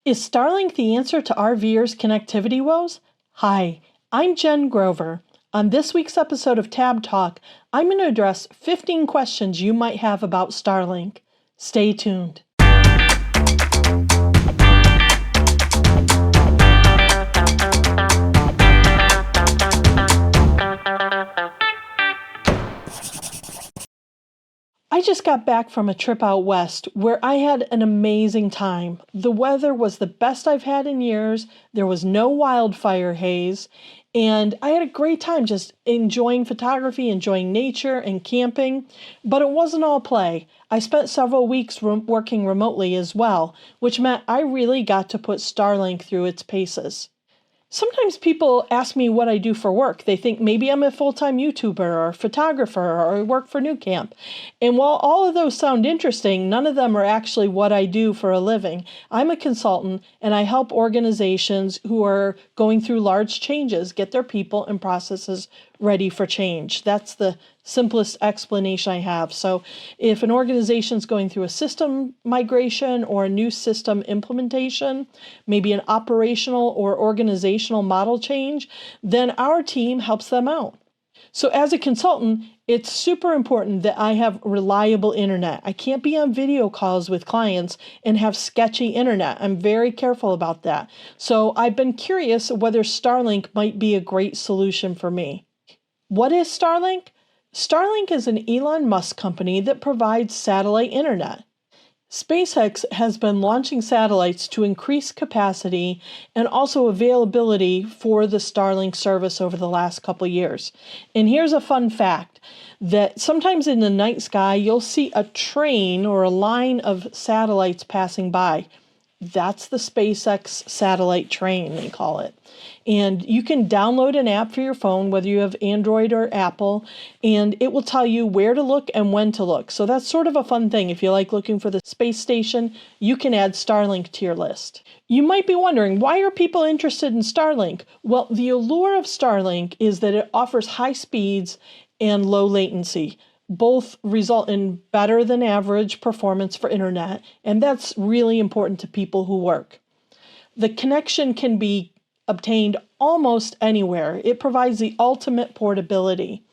Is Starlink the answer to RVers' connectivity woes? Hi, I'm Jen Grover. On this week's episode of Tab Talk, I'm going to address 15 questions you might have about Starlink. Stay tuned. I just got back from a trip out west where I had an amazing time. The weather was the best I've had in years. There was no wildfire haze, and I had a great time just enjoying photography, enjoying nature and camping. But it wasn't all play. I spent several weeks working remotely as well, which meant I really got to put Starlink through its paces. Sometimes people ask me what I do for work. They think maybe I'm a full-time YouTuber or photographer or I work for nuCamp. And while all of those sound interesting, none of them are actually what I do for a living. I'm a consultant and I help organizations who are going through large changes get their people and processes ready for change. That's the simplest explanation I have. So if an organization is going through a system migration or a new system implementation, maybe an operational or organizational model change, then our team helps them out. So as a consultant, it's super important that I have reliable internet. I can't be on video calls with clients and have sketchy internet. I'm very careful about that. So I've been curious whether Starlink might be a great solution for me. What is Starlink? Starlink is an Elon Musk company that provides satellite internet. SpaceX has been launching satellites to increase capacity and also availability for the Starlink service over the last couple years. And here's a fun fact, that sometimes in the night sky, you'll see a train or a line of satellites passing by. That's the SpaceX satellite train, they call it. And you can download an app for your phone, whether you have Android or Apple, and it will tell you where to look and when to look. So that's sort of a fun thing. If you like looking for the space station, you can add Starlink to your list. You might be wondering, why are people interested in Starlink? Well, the allure of Starlink is that it offers high speeds and low latency. Both result in better than average performance for internet, and that's really important to people who work. The connection can be obtained almost anywhere. It provides the ultimate portability.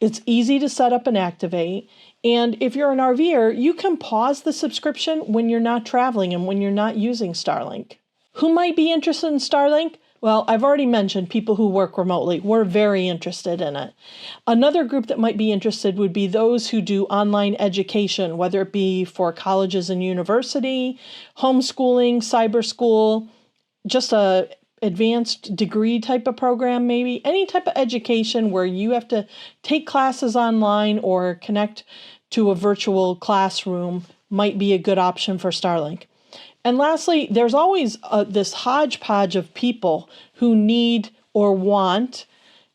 It's easy to set up and activate, and if you're an RVer, you can pause the subscription when you're not traveling and when you're not using Starlink. Who might be interested in Starlink? Well, I've already mentioned people who work remotely. We're very interested in it. Another group that might be interested would be those who do online education, whether it be for colleges and university, homeschooling, cyber school, just a advanced degree type of program maybe. Any type of education where you have to take classes online or connect to a virtual classroom might be a good option for Starlink. And lastly, there's always this hodgepodge of people who need or want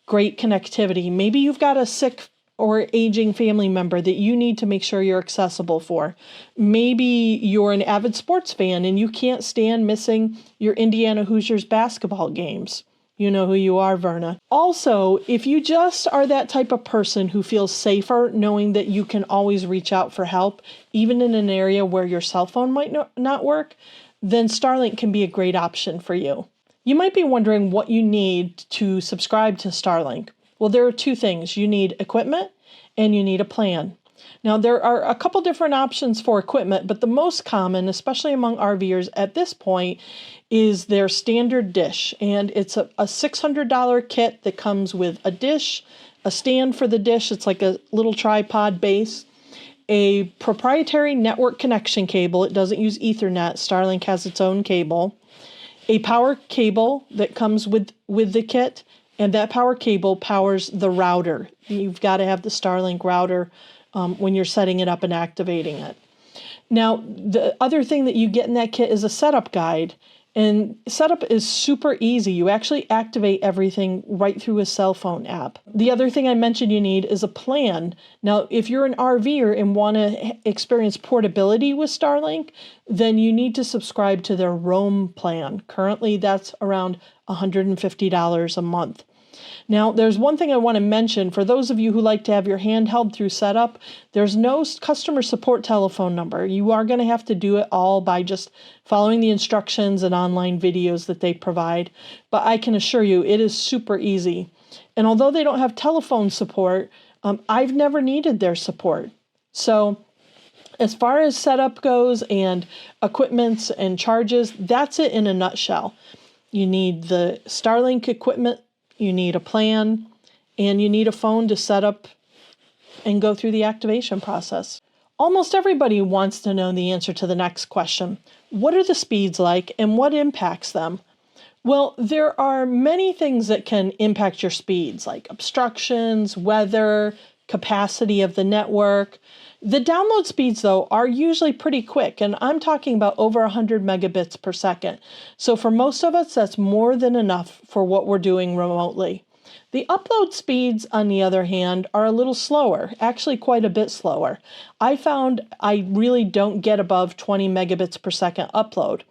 great connectivity. Maybe you've got a sick or aging family member that you need to make sure you're accessible for. Maybe you're an avid sports fan and you can't stand missing your Indiana Hoosiers basketball games. You know who you are, Verna. Also, if you just are that type of person who feels safer knowing that you can always reach out for help, even in an area where your cell phone might not work, then Starlink can be a great option for you. You might be wondering what you need to subscribe to Starlink. Well, there are two things. You need equipment and you need a plan. Now, there are a couple different options for equipment, but the most common, especially among RVers at this point, is their standard dish. And it's a $600 kit that comes with a dish, a stand for the dish, it's like a little tripod base, a proprietary network connection cable, it doesn't use Ethernet, Starlink has its own cable, a power cable that comes with the kit, and that power cable powers the router. You've got to have the Starlink router when you're setting it up and activating it. Now, the other thing that you get in that kit is a setup guide. And setup is super easy. You actually activate everything right through a cell phone app. The other thing I mentioned you need is a plan. Now, if you're an RVer and want to experience portability with Starlink, then you need to subscribe to their Roam plan. Currently, that's around $150 a month. Now, there's one thing I want to mention for those of you who like to have your hand held through setup. There's no customer support telephone number. You are going to have to do it all by just following the instructions and online videos that they provide. But I can assure you it is super easy. And although they don't have telephone support, I've never needed their support. So as far as setup goes and equipments and charges, that's it in a nutshell. You need the Starlink equipment, you need a plan, and you need a phone to set up and go through the activation process. Almost everybody wants to know the answer to the next question. What are the speeds like and what impacts them? Well, there are many things that can impact your speeds, like obstructions, weather, capacity of the network. The download speeds, though, are usually pretty quick, and I'm talking about over 100 megabits per second. So for most of us, that's more than enough for what we're doing remotely. The upload speeds, on the other hand, are a little slower, actually quite a bit slower. I found I really don't get above 20 megabits per second upload.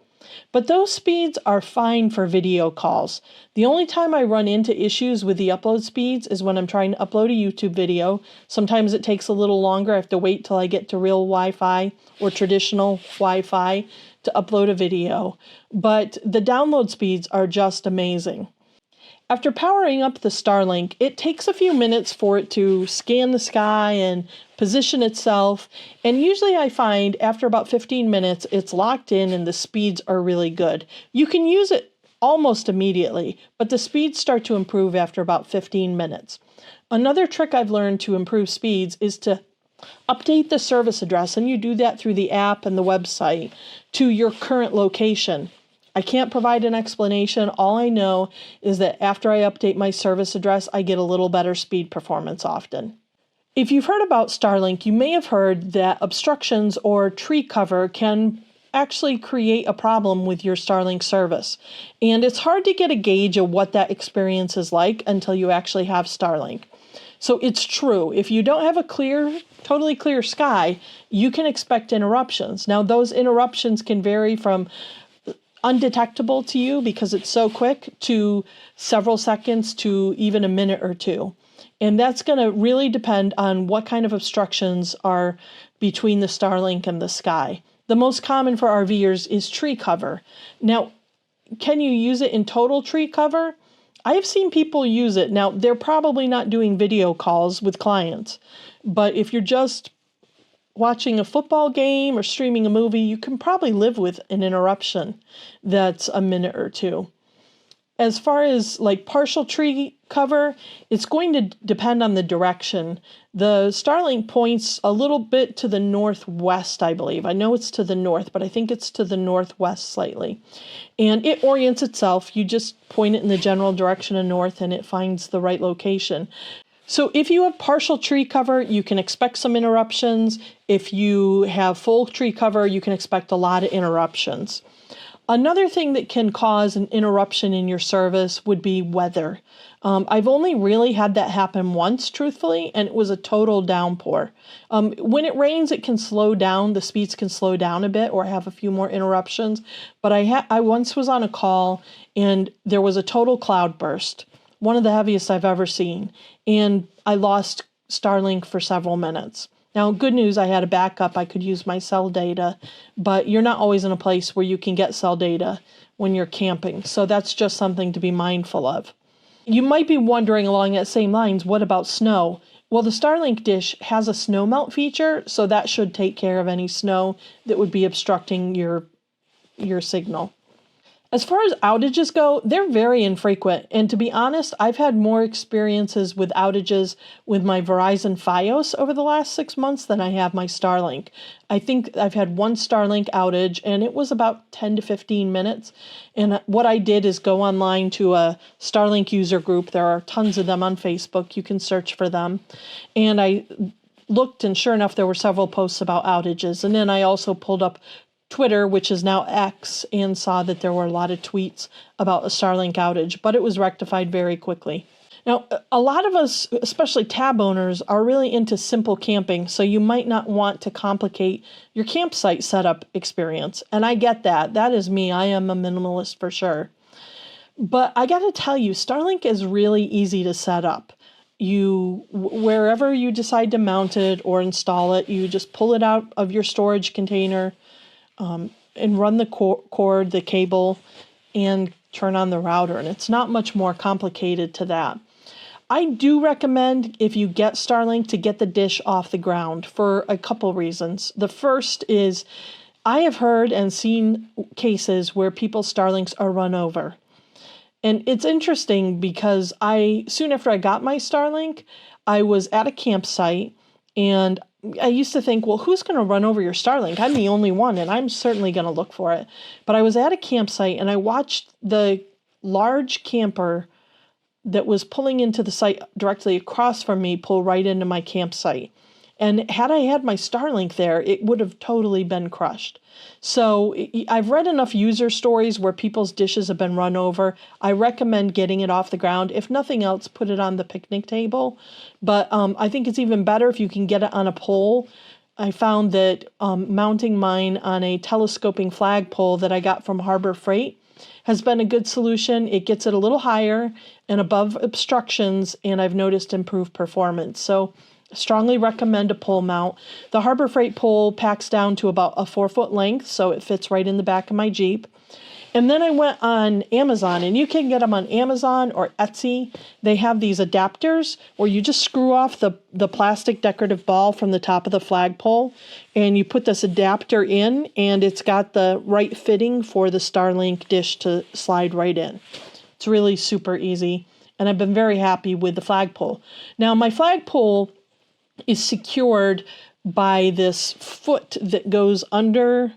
But those speeds are fine for video calls. The only time I run into issues with the upload speeds is when I'm trying to upload a YouTube video. Sometimes it takes a little longer. I have to wait till I get to real Wi-Fi or traditional Wi-Fi to upload a video. But the download speeds are just amazing. After powering up the Starlink, it takes a few minutes for it to scan the sky and position itself, and usually I find after about 15 minutes it's locked in and the speeds are really good. You can use it almost immediately, but the speeds start to improve after about 15 minutes. Another trick I've learned to improve speeds is to update the service address, and you do that through the app and the website, to your current location. I can't provide an explanation. All I know is that after I update my service address, I get a little better speed performance often. If you've heard about Starlink, you may have heard that obstructions or tree cover can actually create a problem with your Starlink service. And it's hard to get a gauge of what that experience is like until you actually have Starlink. So it's true. If you don't have a totally clear sky, you can expect interruptions. Now, those interruptions can vary from undetectable to you because it's so quick to several seconds to even a minute or two. And that's going to really depend on what kind of obstructions are between the Starlink and the sky. The most common for RVers is tree cover. Now, can you use it in total tree cover? I have seen people use it. Now, they're probably not doing video calls with clients, but if you're just watching a football game or streaming a movie, you can probably live with an interruption that's a minute or two. As far as like partial tree cover, it's going to depend on the direction. The Starlink points a little bit to the northwest, I believe. I know it's to the north, but I think it's to the northwest slightly. And it orients itself. You just point it in the general direction of north and it finds the right location. So if you have partial tree cover, you can expect some interruptions. If you have full tree cover, you can expect a lot of interruptions. Another thing that can cause an interruption in your service would be weather. I've only really had that happen once, truthfully, and it was a total downpour. When it rains, it can slow down. The speeds can slow down a bit or have a few more interruptions. But I once was on a call and there was a total cloud burst, one of the heaviest I've ever seen. And I lost Starlink for several minutes. Now, good news, I had a backup. I could use my cell data, but you're not always in a place where you can get cell data when you're camping. So that's just something to be mindful of. You might be wondering along that same lines, what about snow? Well, the Starlink dish has a snow melt feature, so that should take care of any snow that would be obstructing your signal. As far as outages go, they're very infrequent. And to be honest, I've had more experiences with outages with my Verizon Fios over the last 6 months than I have my Starlink. I think I've had one Starlink outage and it was about 10 to 15 minutes. And what I did is go online to a Starlink user group. There are tons of them on Facebook. You can search for them. And I looked and sure enough, there were several posts about outages. And then I also pulled up Twitter, which is now X, and saw that there were a lot of tweets about a Starlink outage, but it was rectified very quickly. Now, a lot of us, especially tab owners, are really into simple camping, so you might not want to complicate your campsite setup experience. And I get that. That is me. I am a minimalist for sure. But I got to tell you, Starlink is really easy to set up. Wherever you decide to mount it or install it, you just pull it out of your storage container, and run the cord, the cable, and turn on the router. And it's not much more complicated to that. I do recommend, if you get Starlink, to get the dish off the ground for a couple reasons. The first is, I have heard and seen cases where people's Starlinks are run over. And it's interesting because soon after I got my Starlink, I was at a campsite, and I used to think, well, who's going to run over your Starlink? I'm the only one, and I'm certainly going to look for it. But I was at a campsite, and I watched the large camper that was pulling into the site directly across from me pull right into my campsite. And had I had my Starlink there, it would have totally been crushed. So I've read enough user stories where people's dishes have been run over. I recommend getting it off the ground. If nothing else, put it on the picnic table. But I think it's even better if you can get it on a pole. I found that mounting mine on a telescoping flagpole that I got from Harbor Freight has been a good solution. It gets it a little higher and above obstructions, and I've noticed improved performance. So strongly recommend a pole mount. The Harbor Freight pole packs down to about a 4-foot length, so it fits right in the back of my Jeep. And then I went on Amazon, and you can get them on Amazon or Etsy. They have these adapters where you just screw off the plastic decorative ball from the top of the flagpole, and you put this adapter in, and it's got the right fitting for the Starlink dish to slide right in. It's really super easy, and I've been very happy with the flagpole. Now, my flagpole is secured by this foot that goes under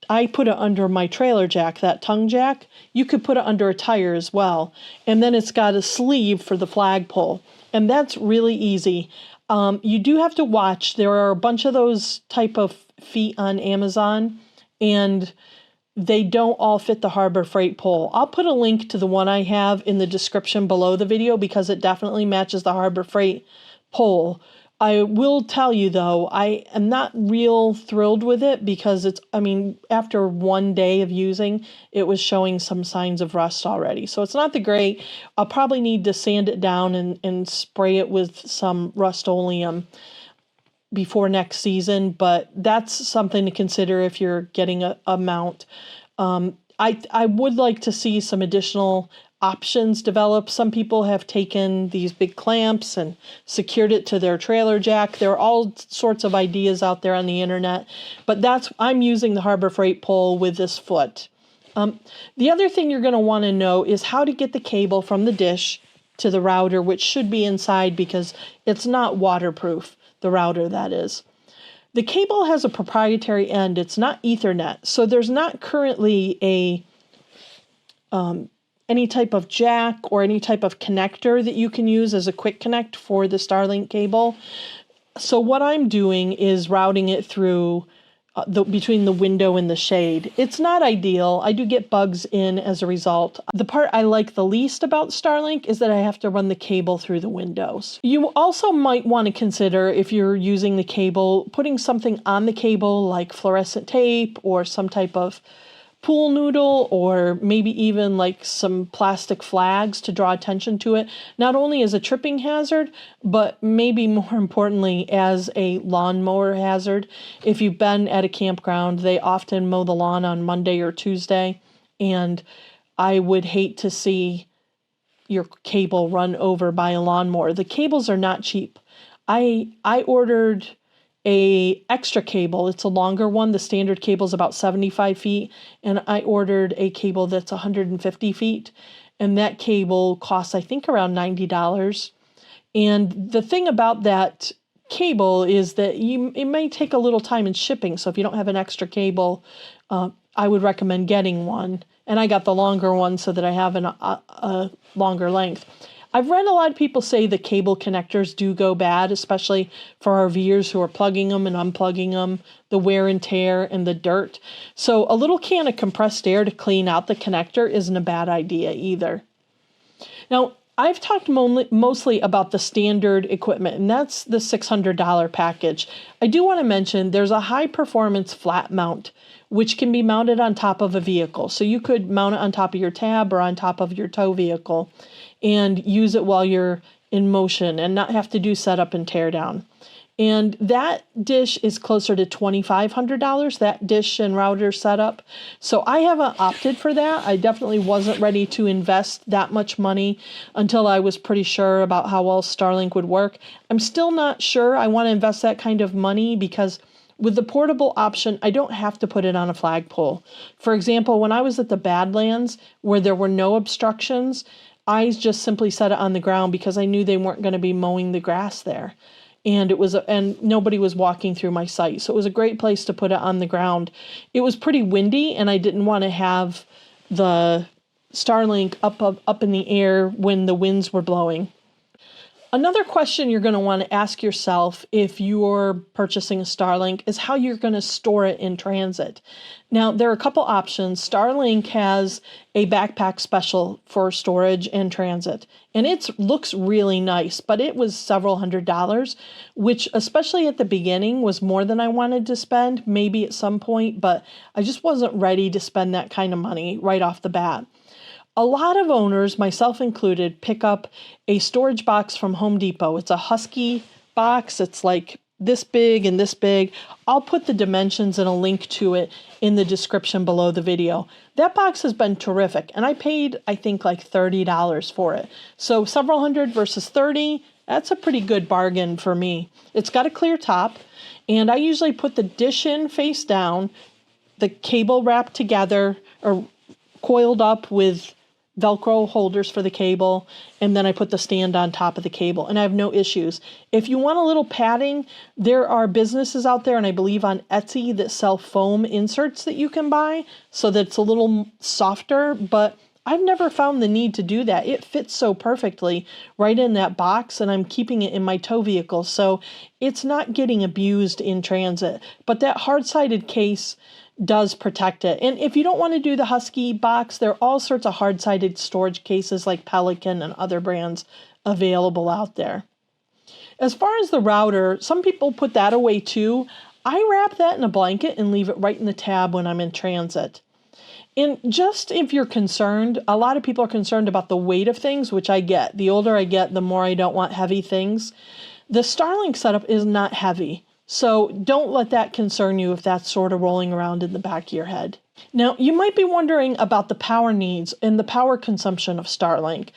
I put it under my trailer jack, that tongue jack. You could put it under a tire as well. And then it's got a sleeve for the flagpole. And that's really easy. You do have to watch. There are a bunch of those type of feet on Amazon, and they don't all fit the Harbor Freight pole. I'll put a link to the one I have in the description below the video because it definitely matches the Harbor Freight pole. I will tell you, though, I am not real thrilled with it because after one day of using, it was showing some signs of rust already. So it's not the great. I'll probably need to sand it down and spray it with some Rust-Oleum before next season, but that's something to consider if you're getting a mount. I would like to see some additional options developed. Some people have taken these big clamps and secured it to their trailer jack. There are all sorts of ideas out there on the internet, but I'm using the Harbor Freight pole with this foot. The other thing you're going to want to know is how to get the cable from the dish to the router, which should be inside because it's not waterproof, the router that is. The cable has a proprietary end. It's not Ethernet, so there's not currently any type of jack or any type of connector that you can use as a quick connect for the Starlink cable. So what I'm doing is routing it through between the window and the shade. It's not ideal. I do get bugs in as a result. The part I like the least about Starlink is that I have to run the cable through the windows. You also might want to consider, if you're using the cable, putting something on the cable like fluorescent tape or some type of pool noodle, or maybe even like some plastic flags to draw attention to it, not only as a tripping hazard, but maybe more importantly as a lawnmower hazard. If you've been at a campground, they often mow the lawn on Monday or Tuesday, and I would hate to see your cable run over by a lawnmower. The cables are not cheap. I ordered a extra cable. It's a longer one. The standard cable is about 75 feet, and I ordered a cable that's 150 feet, and that cable costs, I think, around $90. And the thing about that cable is that it may take a little time in shipping, so if you don't have an extra cable, I would recommend getting one. And I got the longer one so that I have a longer length. I've read a lot of people say the cable connectors do go bad, especially for RVers who are plugging them and unplugging them, the wear and tear and the dirt. So a little can of compressed air to clean out the connector isn't a bad idea either. Now, I've talked mostly about the standard equipment, and that's the $600 package. I do want to mention there's a high performance flat mount, which can be mounted on top of a vehicle. So you could mount it on top of your tab or on top of your tow vehicle and use it while you're in motion and not have to do setup and tear down. And that dish is closer to $2,500, that dish and router setup. So I haven't opted for that. I definitely wasn't ready to invest that much money until I was pretty sure about how well Starlink would work. I'm still not sure I want to invest that kind of money because with the portable option, I don't have to put it on a flagpole. For example, when I was at the Badlands where there were no obstructions, I just simply set it on the ground because I knew they weren't going to be mowing the grass there. And nobody was walking through my site. So it was a great place to put it on the ground. It was pretty windy and I didn't want to have the Starlink up in the air when the winds were blowing. Another question you're going to want to ask yourself if you're purchasing a Starlink is how you're going to store it in transit. Now, there are a couple options. Starlink has a backpack special for storage and transit, and it looks really nice, but it was several $100s, which especially at the beginning was more than I wanted to spend, maybe at some point, but I just wasn't ready to spend that kind of money right off the bat. A lot of owners, myself included, pick up a storage box from Home Depot. It's a Husky box. It's like this big and this big. I'll put the dimensions and a link to it in the description below the video. That box has been terrific, and I paid, I think, like $30 for it. So several hundred versus 30, that's a pretty good bargain for me. It's got a clear top, and I usually put the dish in face down, the cable wrapped together or coiled up with Velcro holders for the cable, and then I put the stand on top of the cable, and I have no issues. If you want a little padding, there are businesses out there, and I believe on Etsy, that sell foam inserts that you can buy so that it's a little softer, but I've never found the need to do that. It fits so perfectly right in that box, and I'm keeping it in my tow vehicle, so it's not getting abused in transit. But that hard-sided case does protect it. And if you don't want to do the Husky box, there are all sorts of hard-sided storage cases like Pelican and other brands available out there. As far as the router, some people put that away too. I wrap that in a blanket and leave it right in the tab when I'm in transit. And just if you're concerned, a lot of people are concerned about the weight of things, which I get. The older I get, the more I don't want heavy things. The Starlink setup is not heavy. So don't let that concern you if that's sort of rolling around in the back of your head. Now, you might be wondering about the power needs and the power consumption of Starlink.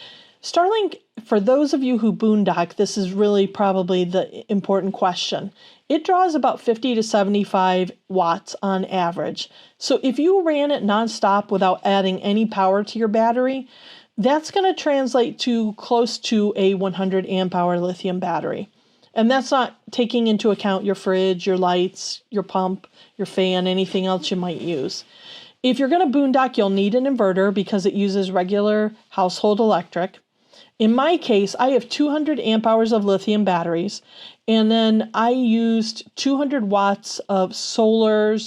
Starlink, for those of you who boondock, this is really probably the important question. It draws about 50 to 75 watts on average. So if you ran it nonstop without adding any power to your battery, that's going to translate to close to a 100 amp hour lithium battery. And that's not taking into account your fridge, your lights, your pump, your fan, anything else you might use. If you're going to boondock, you'll need an inverter because it uses regular household electric. In my case, I have 200 amp hours of lithium batteries, and then I used 200 watts of solar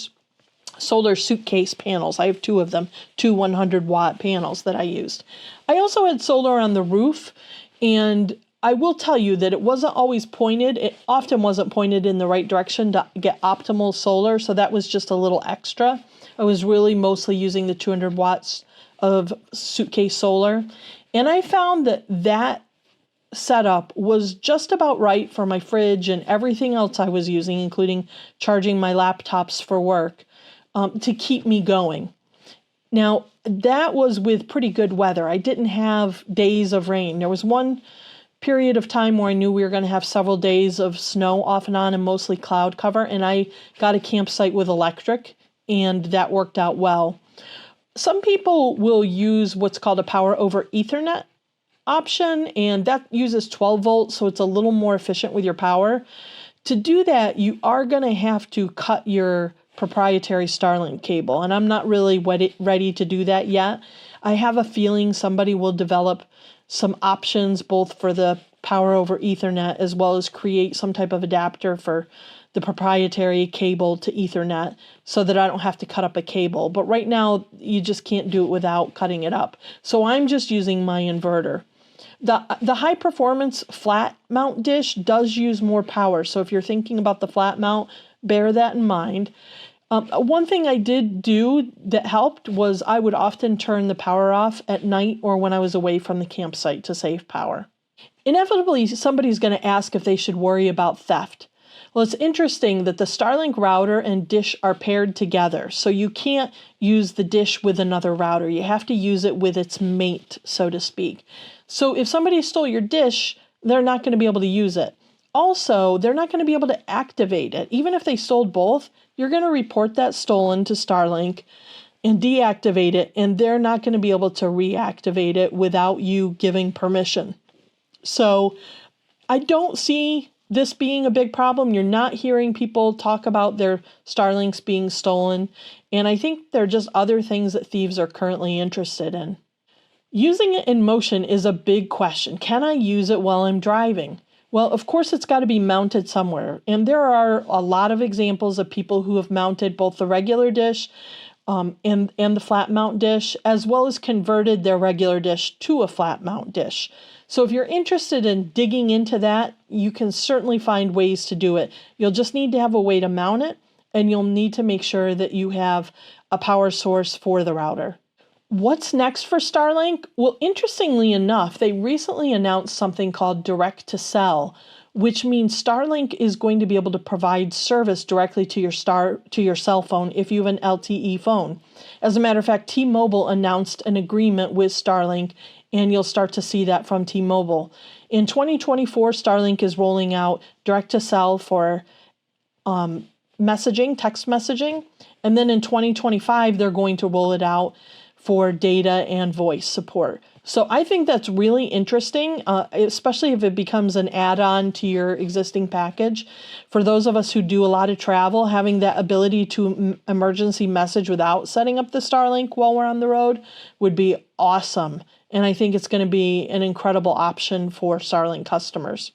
suitcase panels. I have two of them, two 100-watt panels that I used. I also had solar on the roof, and I will tell you that it wasn't always pointed. It often wasn't pointed in the right direction to get optimal solar, so that was just a little extra. I was really mostly using the 200 watts of suitcase solar, and I found that setup was just about right for my fridge and everything else I was using, including charging my laptops for work, to keep me going. Now, that was with pretty good weather. I didn't have days of rain. There was one period of time where I knew we were going to have several days of snow off and on and mostly cloud cover, and I got a campsite with electric, and that worked out well. Some people will use what's called a power over Ethernet option, and that uses 12 volts, so it's a little more efficient with your power. To do that, you are going to have to cut your proprietary Starlink cable, and I'm not really ready to do that yet. I have a feeling somebody will develop some options both for the power over Ethernet as well as create some type of adapter for the proprietary cable to Ethernet so that I don't have to cut up a cable. But right now, you just can't do it without cutting it up. So I'm just using my inverter. The high performance flat mount dish does use more power. So if you're thinking about the flat mount, bear that in mind. One thing I did do that helped was I would often turn the power off at night or when I was away from the campsite to save power. Inevitably, somebody's going to ask if they should worry about theft. Well, it's interesting that the Starlink router and dish are paired together, so you can't use the dish with another router. You have to use it with its mate, so to speak. So if somebody stole your dish, they're not going to be able to use it. Also, they're not going to be able to activate it. Even if they stole both, you're going to report that stolen to Starlink and deactivate it, and they're not going to be able to reactivate it without you giving permission. So I don't see this being a big problem. You're not hearing people talk about their Starlinks being stolen, and I think there are just other things that thieves are currently interested in. Using it in motion is a big question. Can I use it while I'm driving? Well, of course, it's got to be mounted somewhere. And there are a lot of examples of people who have mounted both the regular dish and the flat mount dish, as well as converted their regular dish to a flat mount dish. So if you're interested in digging into that, you can certainly find ways to do it. You'll just need to have a way to mount it, and you'll need to make sure that you have a power source for the router. What's next for Starlink? Well, interestingly enough, they recently announced something called Direct to Cell, which means Starlink is going to be able to provide service directly to your cell phone if you have an LTE phone. As a matter of fact, T-Mobile announced an agreement with Starlink, and you'll start to see that from T-Mobile. In 2024, Starlink is rolling out Direct to Cell for messaging, text messaging, and then in 2025, they're going to roll it out for data and voice support. So I think that's really interesting, especially if it becomes an add-on to your existing package. For those of us who do a lot of travel, having that ability to emergency message without setting up the Starlink while we're on the road would be awesome. And I think it's going to be an incredible option for Starlink customers.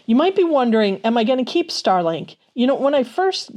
You might be wondering, am I going to keep Starlink? You know, when I first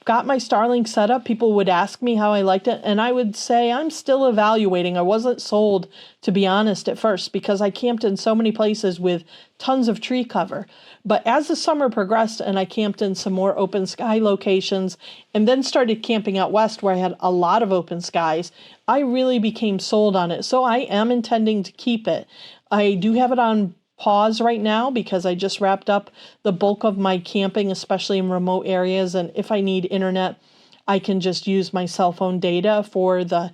got my Starlink set up, people would ask me how I liked it, and I would say I'm still evaluating. I wasn't sold, to be honest, at first, because I camped in so many places with tons of tree cover. But as the summer progressed and I camped in some more open sky locations and then started camping out west where I had a lot of open skies, I really became sold on it. So I am intending to keep it. I do have it on pause right now because I just wrapped up the bulk of my camping, especially in remote areas. And if I need internet, I can just use my cell phone data for the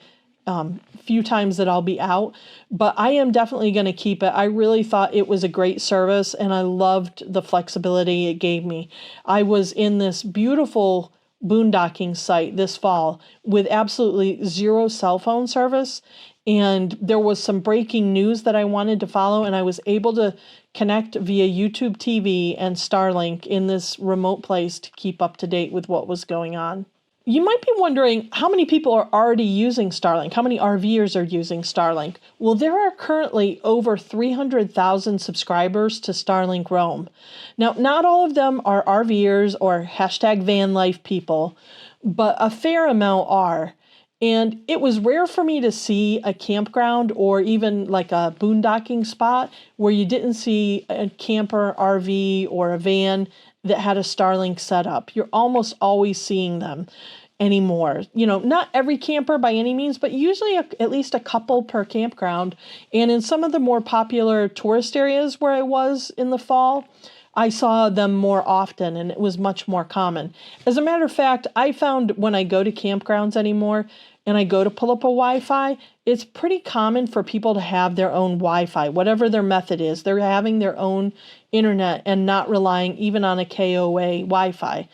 few times that I'll be out. But I am definitely going to keep it. I really thought it was a great service, and I loved the flexibility it gave me. I was in this beautiful boondocking site this fall with absolutely zero cell phone service. And there was some breaking news that I wanted to follow, and I was able to connect via YouTube TV and Starlink in this remote place to keep up to date with what was going on. You might be wondering how many people are already using Starlink, how many RVers are using Starlink. Well, there are currently over 300,000 subscribers to Starlink Roam. Now, not all of them are RVers or hashtag van life people, but a fair amount are. And it was rare for me to see a campground or even like a boondocking spot where you didn't see a camper, RV, or a van that had a Starlink setup. You're almost always seeing them anymore. You know, not every camper by any means, but usually at least a couple per campground. And in some of the more popular tourist areas where I was in the fall, I saw them more often, and it was much more common. As a matter of fact, I found when I go to campgrounds anymore and I go to pull up a Wi-Fi, it's pretty common for people to have their own Wi-Fi, whatever their method is. They're having their own internet and not relying even on a KOA Wi-Fi.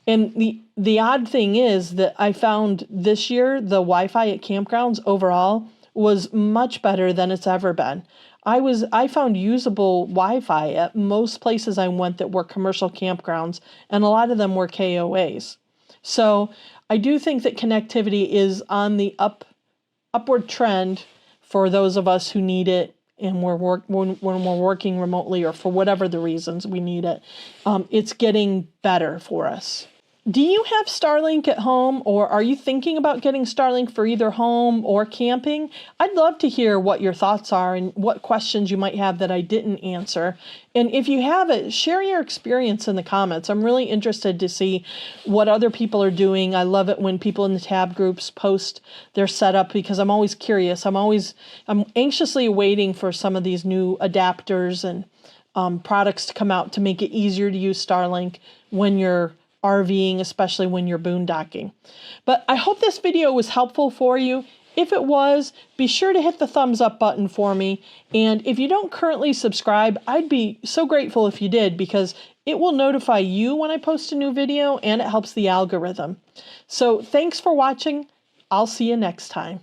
And the odd thing is that I found this year the Wi-Fi at campgrounds overall was much better than it's ever been. I found usable Wi-Fi at most places I went that were commercial campgrounds, and a lot of them were KOAs. So I do think that connectivity is on the upward trend for those of us who need it, and when we're working remotely or for whatever the reasons we need it. It's getting better for us. Do you have Starlink at home, or are you thinking about getting Starlink for either home or camping? I'd love to hear what your thoughts are and what questions you might have that I didn't answer. And if you have it, share your experience in the comments. I'm really interested to see what other people are doing. I love it when people in the tab groups post their setup because I'm always curious. I'm anxiously waiting for some of these new adapters and products to come out to make it easier to use Starlink when you're RVing, especially when you're boondocking. But I hope this video was helpful for you. If it was, be sure to hit the thumbs up button for me. And if you don't currently subscribe, I'd be so grateful if you did, because it will notify you when I post a new video and it helps the algorithm. So thanks for watching. I'll see you next time.